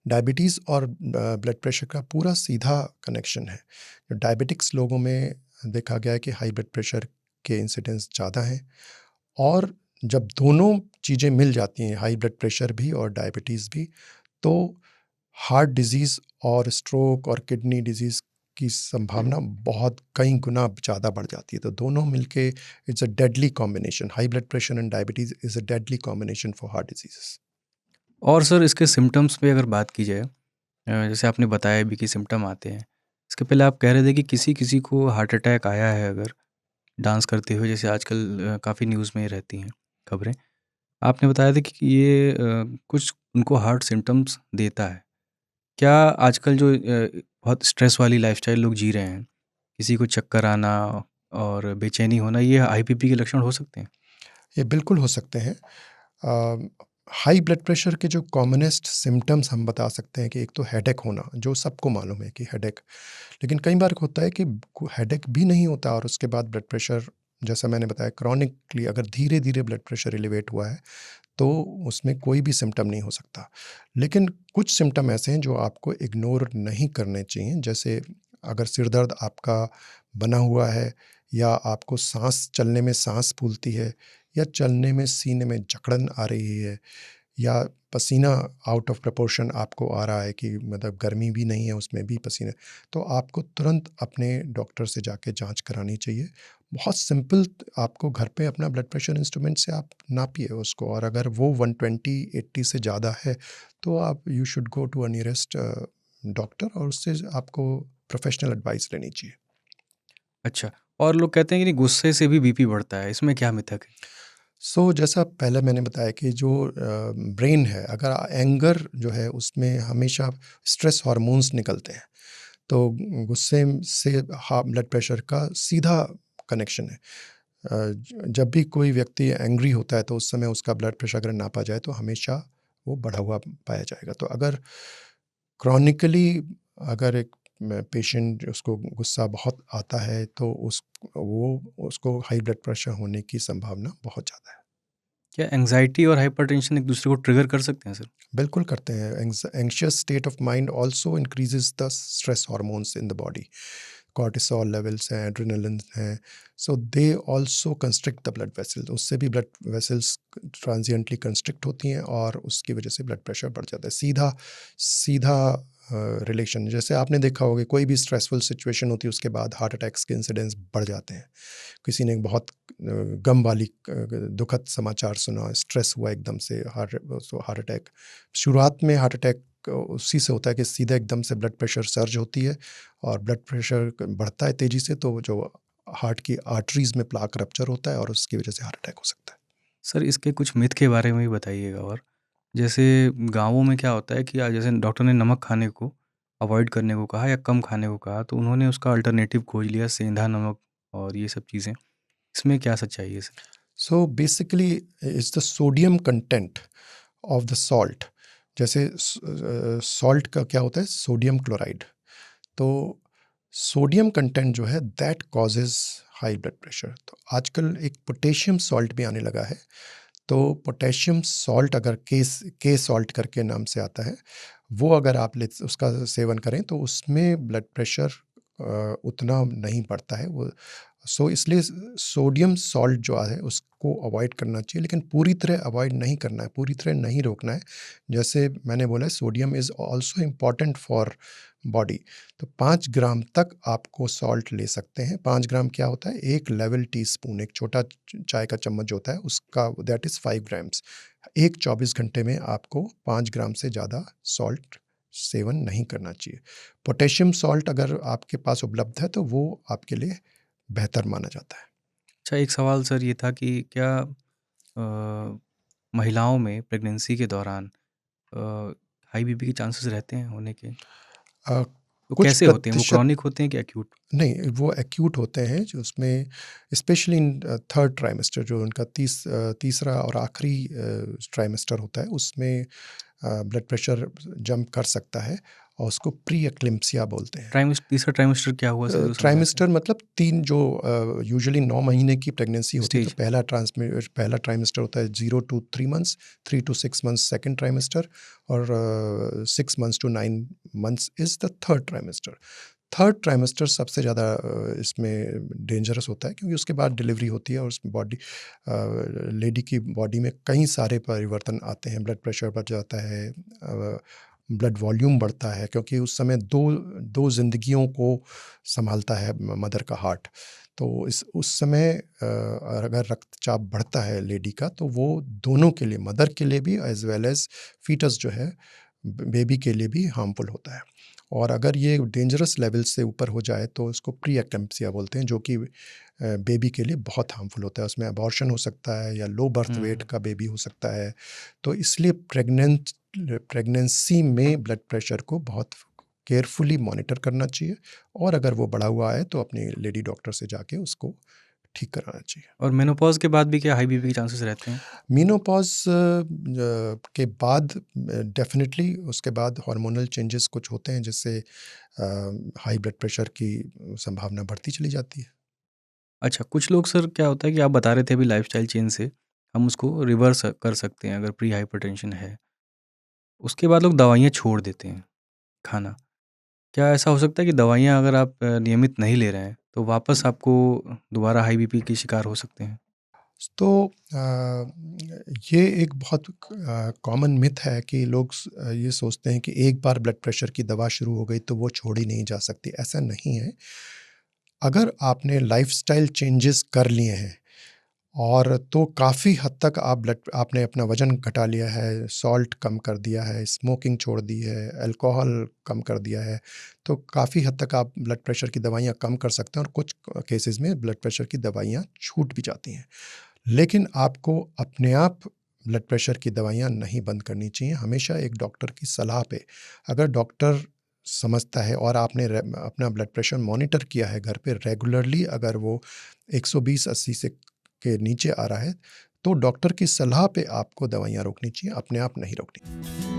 Diabetes और blood pressure का पूरा सीधा कनेक्शन है। जो डायबिटिक्स लोगों में देखा गया है कि हाई ब्लड प्रेशर के इंसिडेंस ज़्यादा हैं, और जब दोनों चीज़ें मिल जाती हैं, हाई ब्लड प्रेशर भी और डायबिटीज़ भी, तो हार्ट डिज़ीज़ और स्ट्रोक और किडनी डिज़ीज़ की संभावना बहुत कई गुना ज़्यादा बढ़ जाती है। तो दोनों मिलके it's a deadly combination. High blood pressure and diabetes is a deadly combination for heart diseases. और सर इसके सिम्पटम्स पे अगर बात की जाए, जैसे आपने बताया भी कि सिम्पटम आते हैं। इसके पहले आप कह रहे थे कि किसी-किसी को हार्ट अटैक आया है अगर डांस करते हुए, जैसे आजकल काफ़ी न्यूज़ में रहती हैं खबरें। आपने बताया था कि ये कुछ उनको हार्ट सिम्पटम्स देता है। क्या आजकल जो बहुत स्ट्रेस वाली लाइफ़स्टाइल लोग जी रहे हैं, किसी को चक्कर आना और बेचैनी होना, ये हाई बीपी के लक्षण हो सकते हैं? ये बिल्कुल हो सकते हैं। हाई ब्लड प्रेशर के जो कॉमनेस्ट सिम्पटम्स हम बता सकते हैं कि एक तो हेडेक होना, जो सबको मालूम है कि हेडेक। लेकिन कई बार होता है कि हेडेक भी नहीं होता और उसके बाद ब्लड प्रेशर, जैसा मैंने बताया, क्रॉनिकली अगर धीरे-धीरे ब्लड प्रेशर एलिवेट हुआ है, तो उसमें कोई भी सिम्पटम नहीं हो सकता। लेकिन कुछ सिम्पटम ऐसे हैं जो आपको इग्नोर नहीं करने चाहिए। जैसे अगर सिर दर्द आपका बना हुआ है, या आपको साँस चलने में साँस फूलती है, या चलने में सीने में जकड़न आ रही है, या पसीना आउट ऑफ प्रोपोर्शन आपको आ रहा है कि मतलब गर्मी भी नहीं है उसमें भी पसीना, तो आपको तुरंत अपने डॉक्टर से जाके जांच करानी चाहिए। बहुत सिंपल, आपको घर पे अपना ब्लड प्रेशर इंस्ट्रूमेंट से आप नापिए उसको, और अगर वो 120/80 से ज़्यादा है, तो आप you should go to a nearest doctor, और उससे आपको प्रोफेशनल एडवाइस लेनी चाहिए। अच्छा, और लोग कहते हैं कि नहीं, गुस्से से भी बीपी बढ़ता है, इसमें क्या मिथक है? जैसा पहले मैंने बताया कि जो ब्रेन है, अगर एंगर जो है उसमें हमेशा स्ट्रेस हार्मोन्स निकलते हैं, तो गुस्से से ब्लड प्रेशर का सीधा कनेक्शन है। जब भी कोई व्यक्ति एंग्री होता है, तो उस समय उसका ब्लड प्रेशर अगर नापा जाए, तो हमेशा वो बढ़ा हुआ पाया जाएगा। तो अगर क्रॉनिकली, अगर एक पेशेंट, उसको गुस्सा बहुत आता है, तो उसको हाई ब्लड प्रेशर होने की संभावना बहुत ज़्यादा है। क्या एंग्ज़ायटी और हाइपरटेंशन एक दूसरे को ट्रिगर कर सकते हैं सर? बिल्कुल करते हैं। Anxious state of mind also increases the stress hormones in the body. Cortisol levels हैं, एड्रेनलिन हैं, so they also constrict the blood vessels. उससे भी ब्लड वेसल्स ट्रांजिएंटली कंस्ट्रिक्ट होती हैं, और उसकी वजह से ब्लड प्रेशर बढ़ जाता है। सीधा सीधा रिलेशन, जैसे आपने देखा होगा, कोई भी स्ट्रेसफुल सिचुएशन होती है, उसके बाद हार्ट अटैक्स के इंसिडेंस बढ़ जाते हैं। किसी ने बहुत गम वाली दुखद समाचार सुना, स्ट्रेस हुआ एकदम से, हार्ट अटैक। शुरुआत में हार्ट अटैक उसी से होता है कि सीधा एकदम से ब्लड प्रेशर सर्ज होती है, और ब्लड प्रेशर बढ़ता है तेज़ी से, तो जो हार्ट की आर्टरीज़ में प्लाक रप्चर होता है, और उसकी वजह से हार्ट अटैक हो सकता है। सर इसके कुछ मिथ के बारे में भी बताइएगा। और जैसे गाँवों में क्या होता है कि जैसे डॉक्टर ने नमक खाने को अवॉइड करने को कहा या कम खाने को कहा, तो उन्होंने उसका अल्टरनेटिव खोज लिया, सेंधा नमक और ये सब चीज़ें। इसमें क्या सच्चाई है sir? So basically it's the sodium content of the salt. जैसे सॉल्ट का क्या होता है, सोडियम क्लोराइड। तो सोडियम कंटेंट जो है, that causes high blood pressure. तो आजकल एक पोटेशियम सॉल्ट भी आने लगा है। तो पोटेशियम सॉल्ट, अगर के सॉल्ट करके नाम से आता है, वो अगर आप उसका सेवन करें, तो उसमें ब्लड प्रेशर उतना नहीं बढ़ता है वो। इसलिए सोडियम सॉल्ट जो है, उसको अवॉइड करना चाहिए, लेकिन पूरी तरह अवॉइड नहीं करना है, पूरी तरह नहीं रोकना है। जैसे मैंने बोला, sodium is also important for body. तो 5 ग्राम तक आपको सॉल्ट ले सकते हैं। 5 ग्राम क्या होता है? 1 लेवल टीस्पून, एक छोटा चाय का चम्मच जो होता है, उसका दैट इज़ 5 ग्राम्स। एक 24 घंटे में आपको 5 ग्राम से ज़्यादा सॉल्ट सेवन नहीं करना चाहिए। पोटेशियम सॉल्ट अगर आपके पास उपलब्ध है, तो वो आपके लिए बेहतर माना जाता है। अच्छा, एक सवाल सर ये था कि क्या अ, महिलाओं में प्रेगनेंसी के दौरान अ, हाई बीपी के चांसेस रहते हैं होने के? अ, तो कुछ कैसे होते हैं? वो प्रतिशत क्रॉनिक होते हैं कि एक्यूट? नहीं, वो एक्यूट होते हैं, जो उसमें स्पेशली इन थर्ड ट्राइमेस्टर, जो उनका तीसरा और आखिरी ट्राइमेस्टर होता है, उसमें ब्लड प्रेशर जंप कर सकता है। और उसको प्री एक्लिम्पसिया बोलते हैं। तीसरा ट्राइमेस्टर क्या हुआ सर, जो समझाते हैं? ट्राइमेस्टर मतलब 3 जो यूजुअली 9 महीने की प्रेगनेंसी होती है, तो स्टेज। पहला ट्राइमेस्टर होता है 0 to 3 months, 3 to 6 months second trimester, और 6 months to 9 months is the third trimester. Third trimester सबसे ज़्यादा इसमें डेंजरस होता है, क्योंकि उसके बाद डिलीवरी होती है और उस लेडी की बॉडी में कई सारे परिवर्तन आते हैं। ब्लड प्रेशर बढ़ जाता है, ब्लड वॉल्यूम बढ़ता है, क्योंकि उस समय दो जिंदगियों को संभालता है मदर का हार्ट। तो उस समय अगर रक्तचाप बढ़ता है लेडी का, तो वो दोनों के लिए, मदर के लिए भी एज वेल एज फीटस जो है बेबी के लिए भी हार्मफुल होता है। और अगर ये डेंजरस लेवल से ऊपर हो जाए तो इसको प्री एक्लेम्पसिया बोलते हैं, जो कि बेबी के लिए बहुत हार्मफुल होता है। उसमें अबॉर्शन हो सकता है या लो बर्थ वेट का बेबी हो सकता है। तो इसलिए प्रेगनेंसी में ब्लड प्रेशर को बहुत केयरफुली मॉनिटर करना चाहिए, और अगर वो बढ़ा हुआ है तो अपनी लेडी डॉक्टर से जाके उसको ठीक कराना चाहिए। और मेनोपॉज के बाद भी क्या हाई बीपी के चांसेस रहते हैं? मीनोपॉज के बाद डेफिनेटली उसके बाद हार्मोनल चेंजेस कुछ होते हैं, जिससे हाई ब्लड प्रेशर की संभावना बढ़ती चली जाती है। अच्छा, कुछ लोग सर, क्या होता है कि आप बता रहे थे अभी लाइफस्टाइल चेंज से हम उसको रिवर्स कर सकते हैं अगर प्री हाइपरटेंशन है। उसके बाद लोग दवाइयाँ छोड़ देते हैं खाना। क्या ऐसा हो सकता है कि दवाइयाँ अगर आप नियमित नहीं ले रहे हैं तो वापस आपको दोबारा हाई बीपी के शिकार हो सकते हैं? तो ये एक बहुत कॉमन मिथ है कि लोग ये सोचते हैं कि एक बार ब्लड प्रेशर की दवा शुरू हो गई तो वो छोड़ी नहीं जा सकती। ऐसा नहीं है। अगर आपने लाइफस्टाइल चेंजेस कर लिए हैं, और तो काफ़ी हद तक आपने अपना वज़न घटा लिया है, सॉल्ट कम कर दिया है, स्मोकिंग छोड़ दी है, अल्कोहल कम कर दिया है, तो काफ़ी हद तक आप ब्लड प्रेशर की दवाइयाँ कम कर सकते हैं, और कुछ केसेस में ब्लड प्रेशर की दवाइयाँ छूट भी जाती हैं। लेकिन आपको अपने आप ब्लड प्रेशर की दवाइयाँ नहीं बंद करनी चाहिए। हमेशा एक डॉक्टर की सलाह पे, अगर डॉक्टर समझता है और आपने अपना ब्लड प्रेशर मॉनिटर किया है घर पे रेगुलरली, अगर वो 120-80 से के नीचे आ रहा है, तो डॉक्टर की सलाह पे आपको दवाइयाँ रोकनी चाहिए, अपने आप नहीं रोकनी।